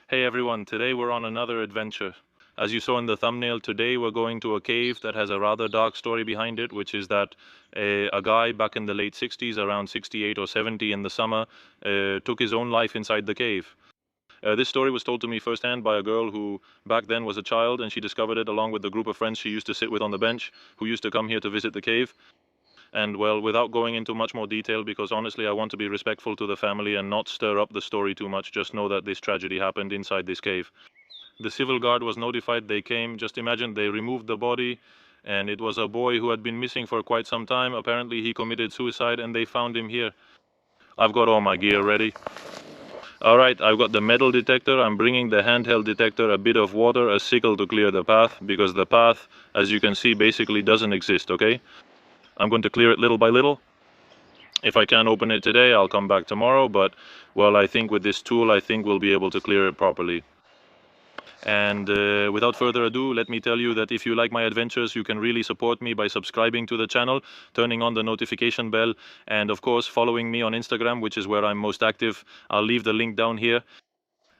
Hey everyone, today we're on another adventure. As you saw in the thumbnail, today we're going to a cave that has a rather dark story behind it, which is that a guy back in the late 60s, around 68 or 70 in the summer, took his own life inside the cave. This story was told to me firsthand by a girl who back then was a child, and she discovered it along with the group of friends she used to sit with on the bench, who used to come here to visit the cave. And well, without going into much more detail, because honestly I want to be respectful to the family and not stir up the story too much, just know that this tragedy happened inside this cave. The civil guard was notified, they came, just imagine, they removed the body, and it was a boy who had been missing for quite some time. Apparently he committed suicide and they found him here. I've got all my gear ready. Alright, I've got the metal detector, I'm bringing the handheld detector, a bit of water, a sickle to clear the path, because the path, as you can see, basically doesn't exist, okay? I'm going to clear it little by little. If I can't open it today, I'll come back tomorrow, but, well, I think with this tool, I think we'll be able to clear it properly. And without further ado, let me tell you that if you like my adventures, you can really support me by subscribing to the channel, turning on the notification bell, and of course following me on Instagram, which is where I'm most active. I'll leave the link down here.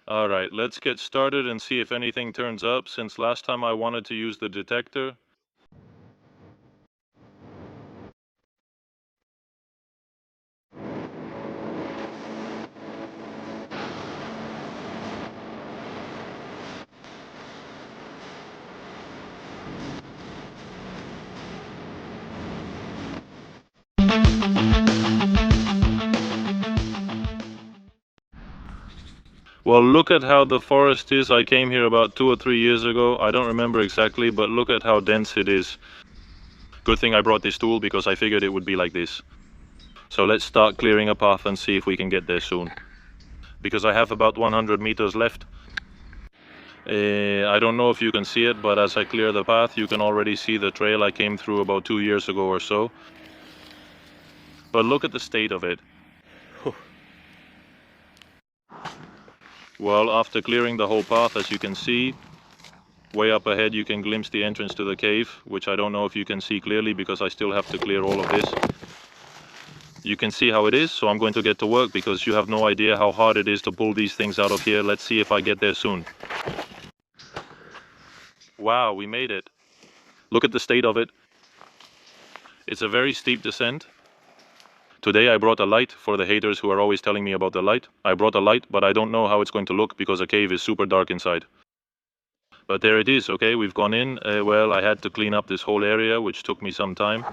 Alright, let's get started and see if anything turns up, since last time I wanted to use the detector. Well, look at how the forest is. I came here about 2 or 3 years ago. I don't remember exactly, but look at how dense it is. Good thing I brought this tool, because I figured it would be like this. So let's start clearing a path and see if we can get there soon. Because I have about 100 meters left. I don't know if you can see it, but as I clear the path, you can already see the trail I came through about 2 years ago or so. But look at the state of it. Well, after clearing the whole path, as you can see, way up ahead you can glimpse the entrance to the cave, which I don't know if you can see clearly because I still have to clear all of this. You can see how it is, so I'm going to get to work, because you have no idea how hard it is to pull these things out of here. Let's see if I get there soon. Wow, we made it. Look at the state of it. It's a very steep descent. Today I brought a light for the haters who are always telling me about the light. I brought a light, but I don't know how it's going to look because the cave is super dark inside. But there it is, okay, we've gone in. Well, I had to clean up this whole area, which took me some time.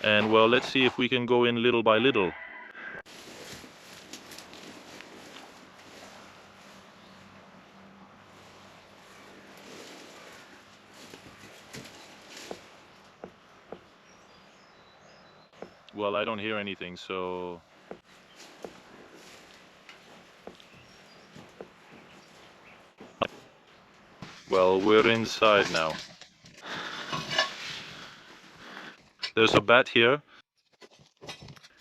And well, let's see if we can go in little by little. Well, I don't hear anything, so... Well, we're inside now. There's a bat here.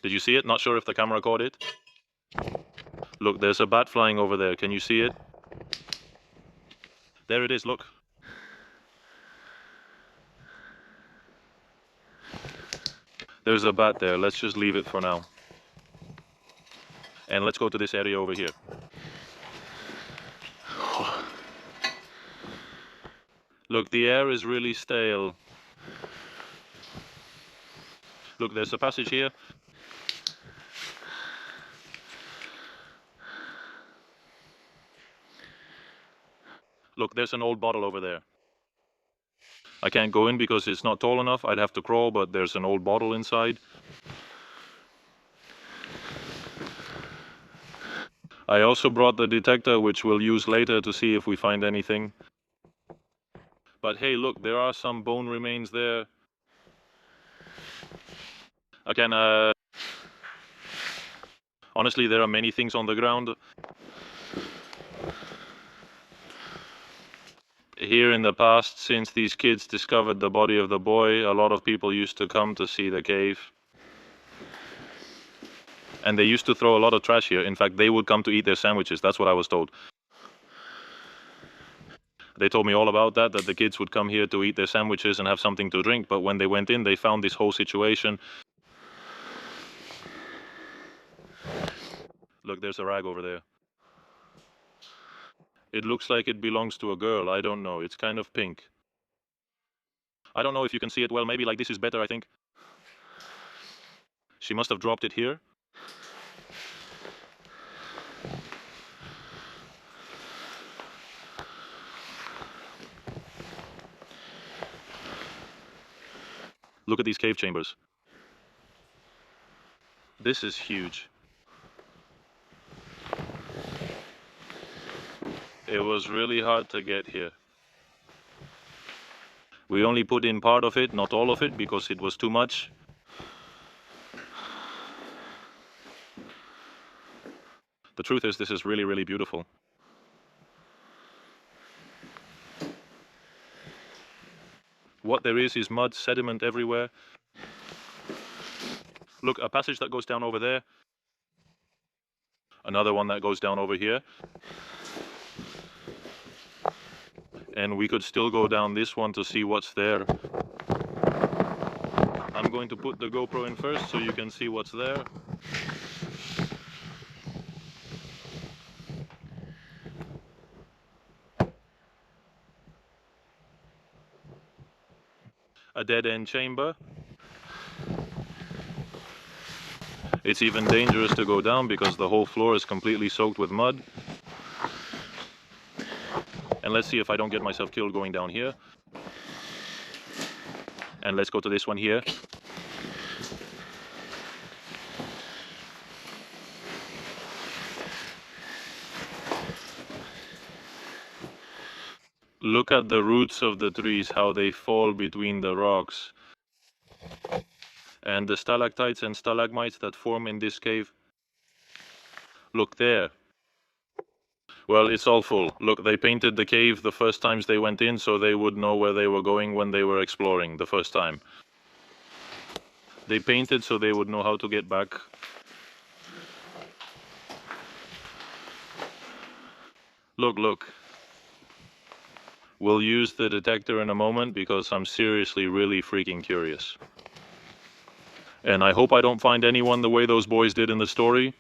Did you see it? Not sure if the camera caught it. Look, there's a bat flying over there. Can you see it? There it is, look. There's a bat there. Let's just leave it for now. And let's go to this area over here. Look, the air is really stale. Look, there's a passage here. Look, there's an old bottle over there. I can't go in because it's not tall enough. I'd have to crawl, but there's an old bottle inside. I also brought the detector, which we'll use later to see if we find anything. But hey, look, there are some bone remains there. Again, honestly, there are many things on the ground. Here in the past, since these kids discovered the body of the boy, a lot of people used to come to see the cave. And they used to throw a lot of trash here. In fact, they would come to eat their sandwiches. That's what I was told. They told me all about that the kids would come here to eat their sandwiches and have something to drink. But when they went in, they found this whole situation. Look, there's a rag over there. It looks like it belongs to a girl. I don't know. It's kind of pink. I don't know if you can see it well. Maybe like this is better, I think. She must have dropped it here. Look at these cave chambers. This is huge. It was really hard to get here. We only put in part of it, not all of it, because it was too much. The truth is, this is really, really beautiful. What there is mud, sediment everywhere. Look, a passage that goes down over there. Another one that goes down over here. And we could still go down this one to see what's there. I'm going to put the GoPro in first so you can see what's there. A dead-end chamber. It's even dangerous to go down because the whole floor is completely soaked with mud. And let's see if I don't get myself killed going down here. And let's go to this one here. Look at the roots of the trees, how they fall between the rocks. And the stalactites and stalagmites that form in this cave. Look there. Well, it's all full. Look, they painted the cave the first times they went in so they would know where they were going when they were exploring the first time. They painted so they would know how to get back. Look, look. We'll use the detector in a moment because I'm seriously really freaking curious. And I hope I don't find anyone the way those boys did in the story.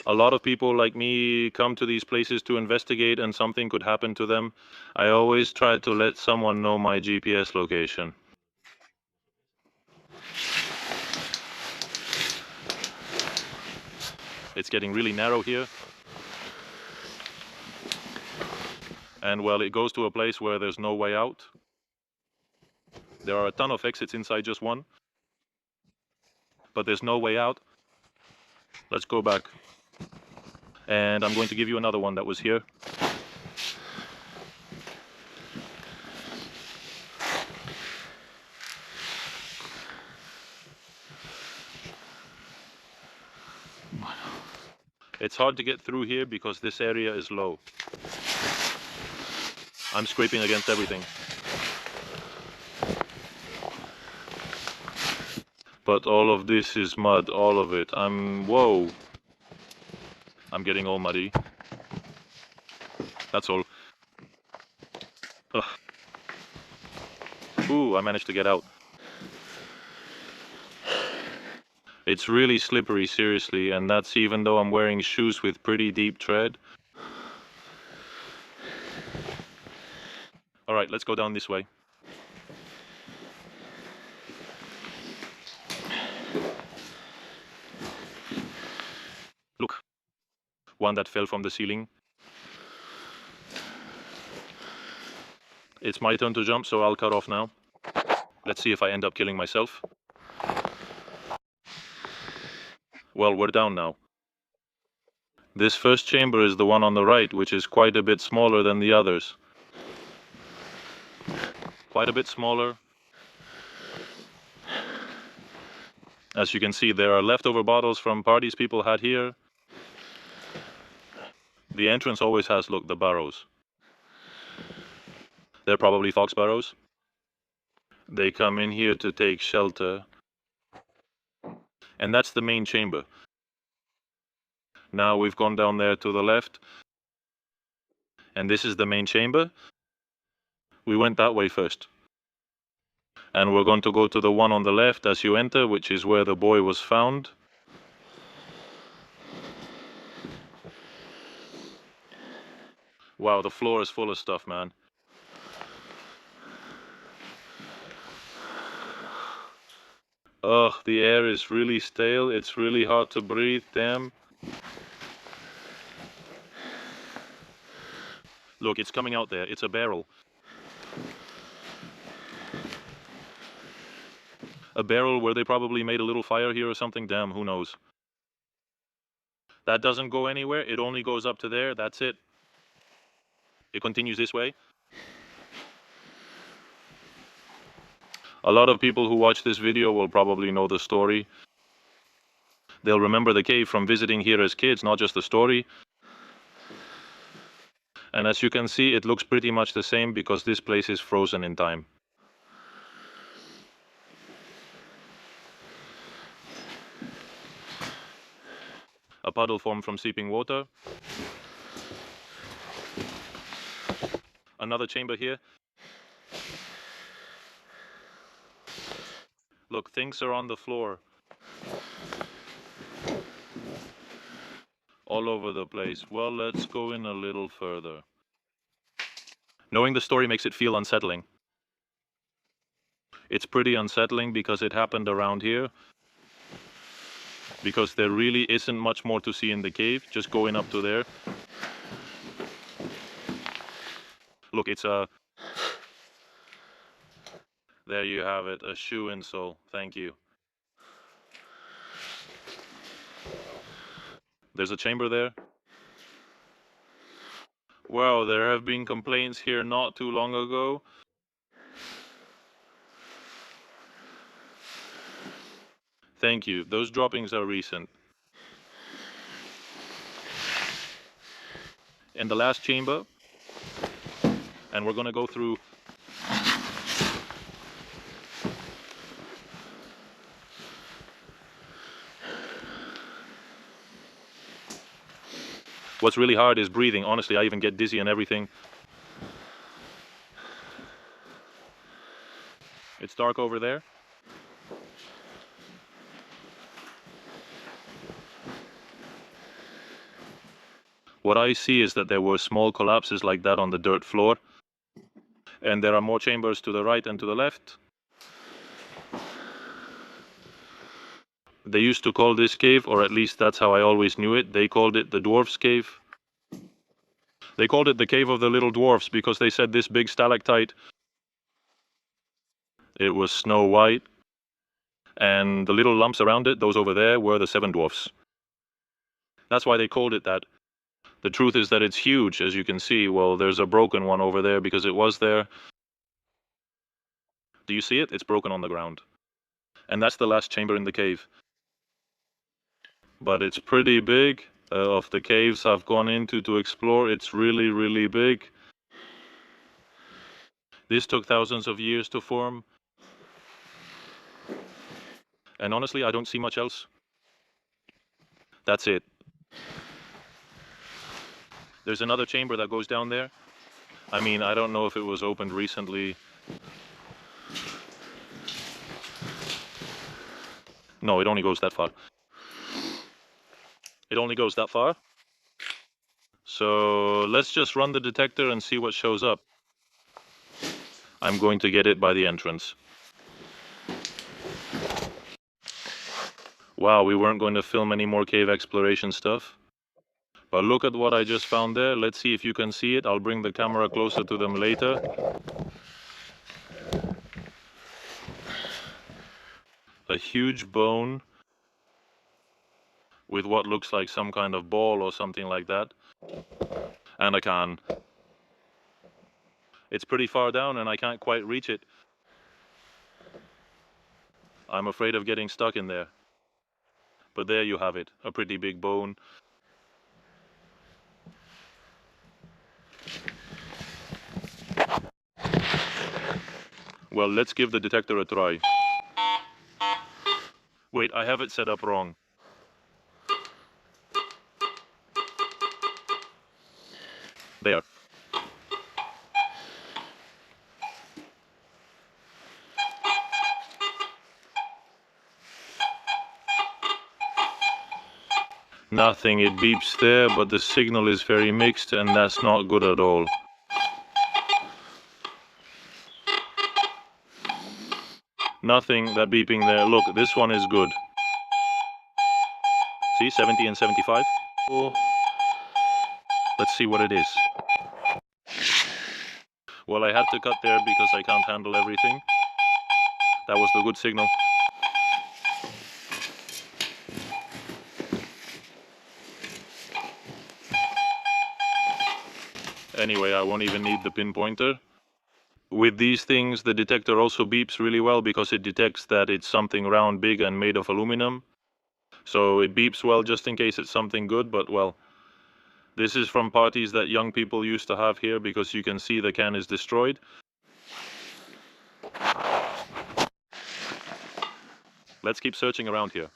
A lot of people like me come to these places to investigate and something could happen to them. I always try to let someone know my GPS location. It's getting really narrow here. And well, it goes to a place where there's no way out. There are a ton of exits inside just one. But there's no way out. Let's go back. And I'm going to give you another one that was here. It's hard to get through here because this area is low. I'm scraping against everything. But all of this is mud, all of it. Whoa. I'm getting all muddy. That's all. Ugh. Ooh, I managed to get out. It's really slippery, seriously, and that's even though I'm wearing shoes with pretty deep tread. Alright, let's go down this way. Look, one that fell from the ceiling. It's my turn to jump, so I'll cut off now. Let's see if I end up killing myself. Well, we're down now. This first chamber is the one on the right, which is quite a bit smaller than the others. Quite a bit smaller. As you can see, there are leftover bottles from parties people had here. The entrance always has, look, the burrows. They're probably fox burrows. They come in here to take shelter. And that's the main chamber. Now we've gone down there to the left. And this is the main chamber. We went that way first. And we're going to go to the one on the left as you enter, which is where the boy was found. Wow, the floor is full of stuff, man. Ugh, the air is really stale. It's really hard to breathe, damn. Look, it's coming out there. It's a barrel. A barrel where they probably made a little fire here or something. Damn, who knows? That doesn't go anywhere. It only goes up to there. That's it. It continues this way. A lot of people who watch this video will probably know the story. They'll remember the cave from visiting here as kids, not just the story. And as you can see, it looks pretty much the same because this place is frozen in time. A puddle formed from seeping water. Another chamber here. Look, things are on the floor. All over the place. Well, let's go in a little further. Knowing the story makes it feel unsettling. It's pretty unsettling because it happened around here. Because there really isn't much more to see in the cave, just going up to there. Look, it's a... There you have it, a shoe insole. Thank you. There's a chamber there. Wow, there have been complaints here not too long ago. Thank you. Those droppings are recent. And the last chamber. And we're gonna go through... What's really hard is breathing. Honestly, I even get dizzy and everything. It's dark over there. What I see is that there were small collapses like that on the dirt floor. And there are more chambers to the right and to the left. They used to call this cave, or at least that's how I always knew it, they called it the Dwarfs cave. They called it the cave of the little dwarfs because they said this big stalactite, it was snow white. And the little lumps around it, those over there, were the 7 dwarfs. That's why they called it that. The truth is that it's huge, as you can see. Well, there's a broken one over there because it was there. Do you see it? It's broken on the ground. And that's the last chamber in the cave. But it's pretty big. Of the caves I've gone into to explore, it's really, really big. This took thousands of years to form. And honestly, I don't see much else. That's it. There's another chamber that goes down there. I mean, I don't know if it was opened recently. No, it only goes that far. It only goes that far. So let's just run the detector and see what shows up. I'm going to get it by the entrance. Wow, we weren't going to film any more cave exploration stuff. But look at what I just found there. Let's see if you can see it. I'll bring the camera closer to them later. A huge bone with what looks like some kind of ball or something like that. And a can. It's pretty far down and I can't quite reach it. I'm afraid of getting stuck in there. But there you have it, a pretty big bone. Well, let's give the detector a try. Wait, I have it set up wrong. There. Nothing, it beeps there, but the signal is very mixed and that's not good at all. Nothing, that beeping there. Look, this one is good. See, 70 and 75. Let's see what it is. Well, I had to cut there because I can't handle everything. That was the good signal. Anyway, I won't even need the pinpointer. With these things, the detector also beeps really well because it detects that it's something round, big, and made of aluminum. So it beeps well just in case it's something good, but well, this is from parties that young people used to have here because you can see the can is destroyed. Let's keep searching around here.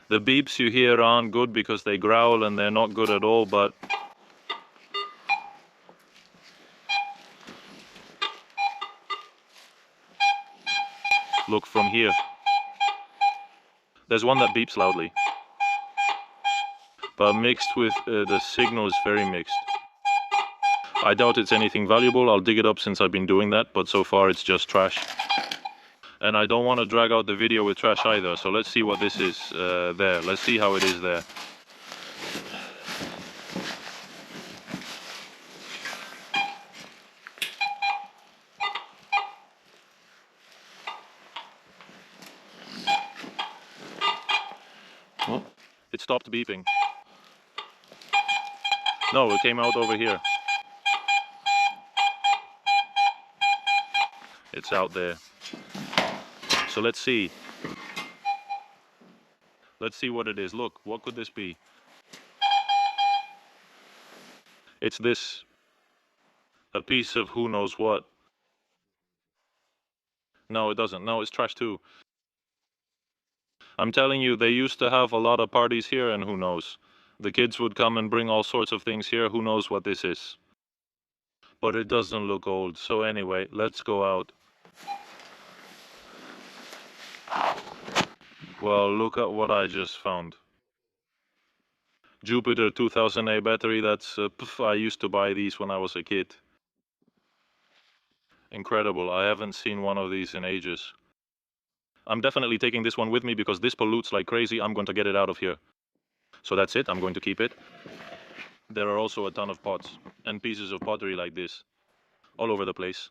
The beeps you hear aren't good because they growl and they're not good at all, but look from here. There's one that beeps loudly, but mixed with the signal is very mixed. I doubt it's anything valuable. I'll dig it up since I've been doing that, but so far it's just trash. And I don't want to drag out the video with trash either, so let's see what this is there. Let's see how it is there. Oh, it stopped beeping. No, it came out over here. It's out there. So let's see. Let's see what it is. Look, what could this be? It's this. A piece of who knows what. No, it doesn't. No, it's trash too. I'm telling you, they used to have a lot of parties here, and who knows? The kids would come and bring all sorts of things here. Who knows what this is? But it doesn't look old. So anyway, let's go out. Well, look at what I just found. Jupiter 2000A battery. That's I used to buy these when I was a kid. Incredible. I haven't seen one of these in ages. I'm definitely taking this one with me because this pollutes like crazy. I'm going to get it out of here. So that's it. I'm going to keep it. There are also a ton of pots and pieces of pottery like this all over the place.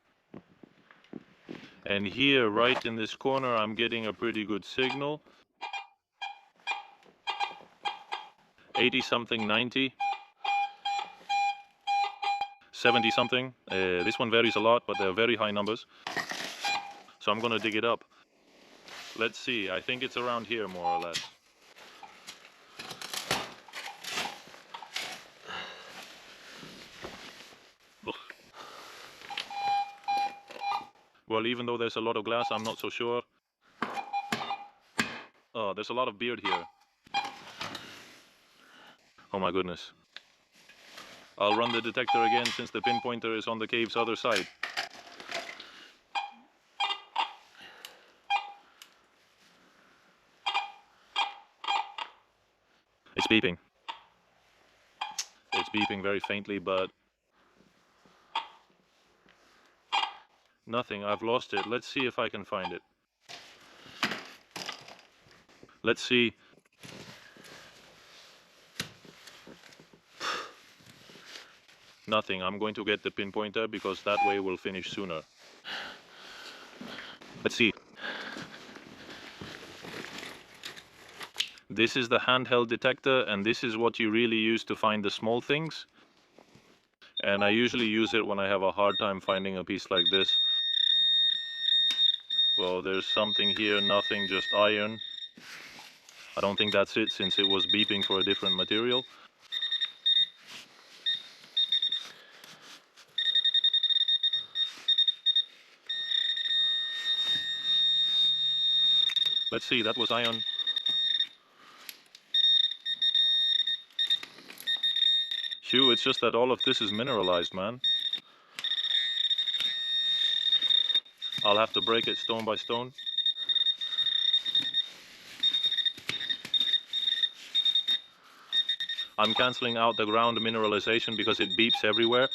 And here, right in this corner, I'm getting a pretty good signal. 80 something, 90. 70 something. This one varies a lot, but they're very high numbers. So I'm gonna dig it up. Let's see, I think it's around here more or less. Ugh. Well, even though there's a lot of glass, I'm not so sure. Oh, there's a lot of beard here. Oh my goodness. I'll run the detector again since the pinpointer is on the cave's other side. It's beeping. It's beeping very faintly, but nothing. I've lost it. Let's see if I can find it. Let's see. Nothing. I'm going to get the pinpointer because that way we'll finish sooner. Let's see. This is the handheld detector, and this is what you really use to find the small things. And I usually use it when I have a hard time finding a piece like this. Well, there's something here, nothing, just iron. I don't think that's it since it was beeping for a different material. Let's see, that was iron. Hugh, it's just that all of this is mineralized, man. I'll have to break it stone by stone. I'm canceling out the ground mineralization because it beeps everywhere.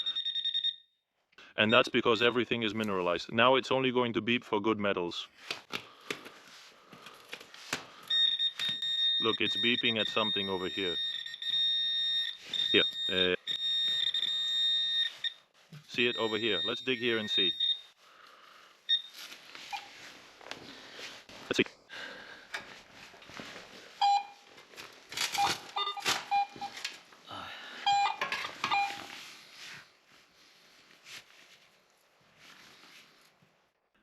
And that's because everything is mineralized. Now it's only going to beep for good metals. Look, it's beeping at something over here. Here. See it over here. Let's dig here and see. Let's see.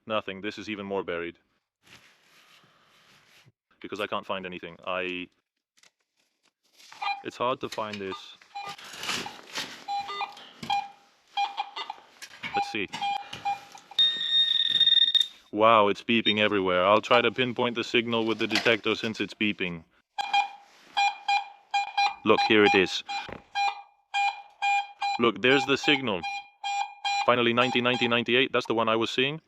Nothing. This is even more buried. Because I can't find anything. It's hard to find this. Let's see. Wow, it's beeping everywhere. I'll try to pinpoint the signal with the detector since it's beeping. Look, here it is. Look, there's the signal. Finally, 1998, that's the one I was seeing.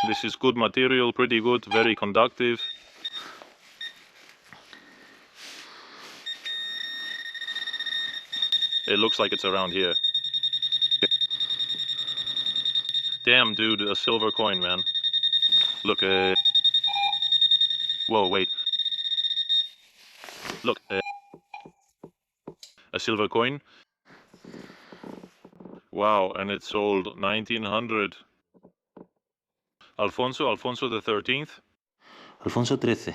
This is good material, pretty good, very conductive. It looks like it's around here. Damn, dude, a silver coin, man. Look, whoa, wait. Look, a silver coin. Wow, and it sold 1900. Alfonso the 13th? Alfonso XIII.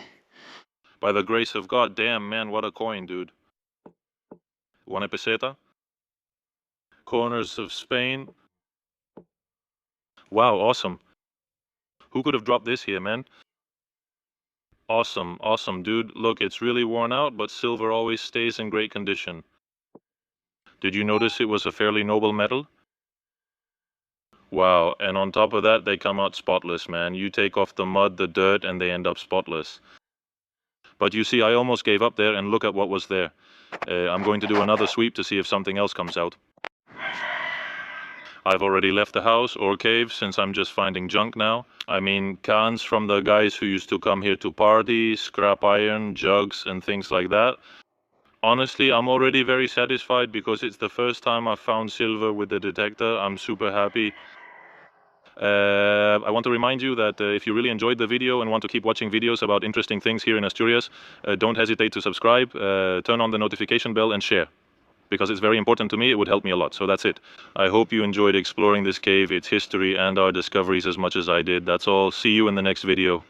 By the grace of God, damn, man, what a coin, dude. One peseta. Corners of Spain. Wow, awesome. Who could have dropped this here, man? Awesome, awesome, dude. Look, it's really worn out, but silver always stays in great condition. Did you notice it was a fairly noble metal? Wow, and on top of that, they come out spotless, man. You take off the mud, the dirt, and they end up spotless. But you see, I almost gave up there, and look at what was there. I'm going to do another sweep to see if something else comes out. I've already left the house or cave since I'm just finding junk now. I mean, cans from the guys who used to come here to party, scrap iron, jugs, and things like that. Honestly, I'm already very satisfied because it's the first time I've found silver with the detector. I'm super happy. I want to remind you that if you really enjoyed the video and want to keep watching videos about interesting things here in Asturias, don't hesitate to subscribe, turn on the notification bell, and share. Because it's very important to me, it would help me a lot. So that's it. I hope you enjoyed exploring this cave, its history, and our discoveries as much as I did. That's all. See you in the next video.